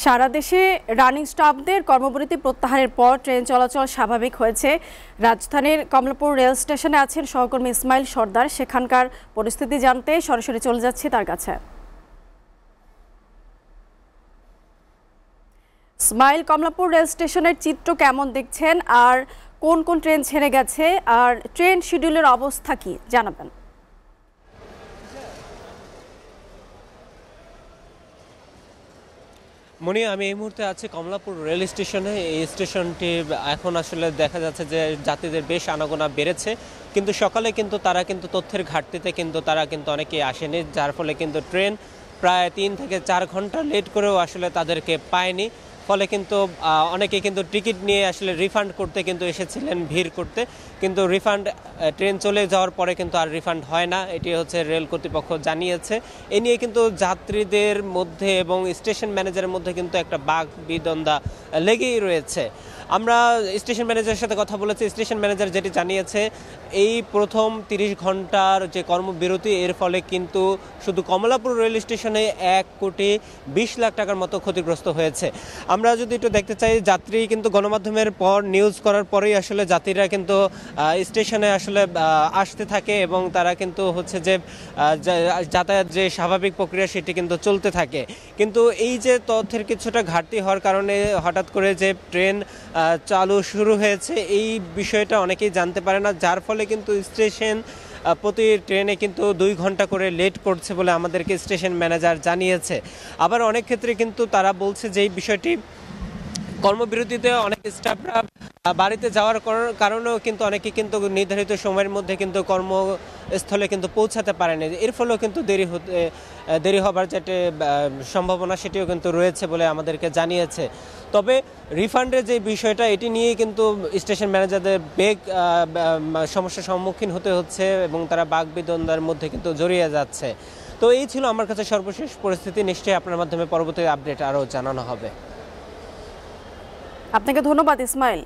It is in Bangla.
সারা দেশে রানিং স্টাফদের কর্মবিরতি প্রত্যাহারের পর ট্রেন চলাচল স্বাভাবিক হয়েছে। রাজধানীর কমলাপুর রেল স্টেশনে আছেন সহকর্মী ইসমাইল সর্দার। সেখানকার পরিস্থিতি জানতে সরাসরি চলে যাচ্ছি তার কাছে। ইসমাইল, কমলাপুর রেল স্টেশনের চিত্র কেমন দেখছেন, আর কোন কোন ট্রেন ছেড়ে গেছে, আর ট্রেন শিডিউলের অবস্থা কি জানাবেন? মনি, আমি এই মুহূর্তে আছি কমলাপুর রেল স্টেশনে। এই স্টেশনটি এখন আসলে দেখা যাচ্ছে যে যাত্রীদের বেশ আনাগোনা বেড়েছে, কিন্তু সকালে কিন্তু তারা তথ্যের ঘাটতিতে তারা অনেকেই আসেনি, যার ফলে ট্রেন প্রায় 3 থেকে 4 ঘন্টা লেট করেও আসলে তাদেরকে পায়নি। ফলে অনেকে টিকিট নিয়ে আসলে রিফান্ড করতে এসেছিলেন, ভিড় করতে, কিন্তু রিফান্ড ট্রেন চলে যাওয়ার পরে আর রিফান্ড হয় না, এটি হচ্ছে রেল কর্তৃপক্ষ জানিয়েছে। এ নিয়ে যাত্রীদের মধ্যে এবং স্টেশন ম্যানেজারের মধ্যে একটা বাক বিতণ্ডা লেগেই রয়েছে। আমরা স্টেশন ম্যানেজারের সাথে কথা বলেছি। স্টেশন ম্যানেজার যেটি জানিয়েছে, এই প্রথম 30 ঘন্টার যে কর্মবিরতি, এর ফলে শুধু কমলাপুর রেল স্টেশনে 1,20,00,000 টাকার মতো ক্ষতিগ্রস্ত হয়েছে। আমরা যদি একটু দেখতে চাই, যাত্রী গণমাধ্যমের পর নিউজ করার পরেই আসলে যাত্রীরা স্টেশনে আসলে আসতে থাকে এবং তারা হচ্ছে যে যাতায়াত যে স্বাভাবিক প্রক্রিয়া সেটি চলতে থাকে। কিন্তু এই যে তথ্যের কিছুটা ঘাটতি হওয়ার কারণে হঠাৎ করে যে ট্রেন চালু শুরু হয়েছে, এই বিষয়টা অনেকেই জানতে পারে না, যার ফলে স্টেশন প্রতি ট্রেনে 2 ঘন্টা করে লেট করছে বলে আমাদেরকে স্টেশন ম্যানেজার জানিয়েছে। আবার অনেক ক্ষেত্রে তারা বলছে যে এই বিষয়টি কর্মবিরতিতে অনেক স্টাফরা বাড়িতে যাওয়ার কারণেও অনেকে নির্ধারিত সময়ের মধ্যে কর্মস্থলে পৌঁছাতে পারেনি। এর ফলেও দেরি হবার যেটা সম্ভাবনা সেটিও রয়েছে বলে আমাদেরকে জানিয়েছে। তবে রিফান্ডের যে বিষয়টা, এটি নিয়েই স্টেশন ম্যানেজারদের সমস্যার সম্মুখীন হতে হচ্ছে এবং তারা বাকবিতণ্ডার মধ্যে জড়িয়ে যাচ্ছে। তো এই ছিল আমার কাছে সর্বশেষ পরিস্থিতি। নিশ্চয়ই আপনার মাধ্যমে পরবর্তী আপডেট আরও জানানো হবে। আপনাকে ধন্যবাদ ইসমাইল।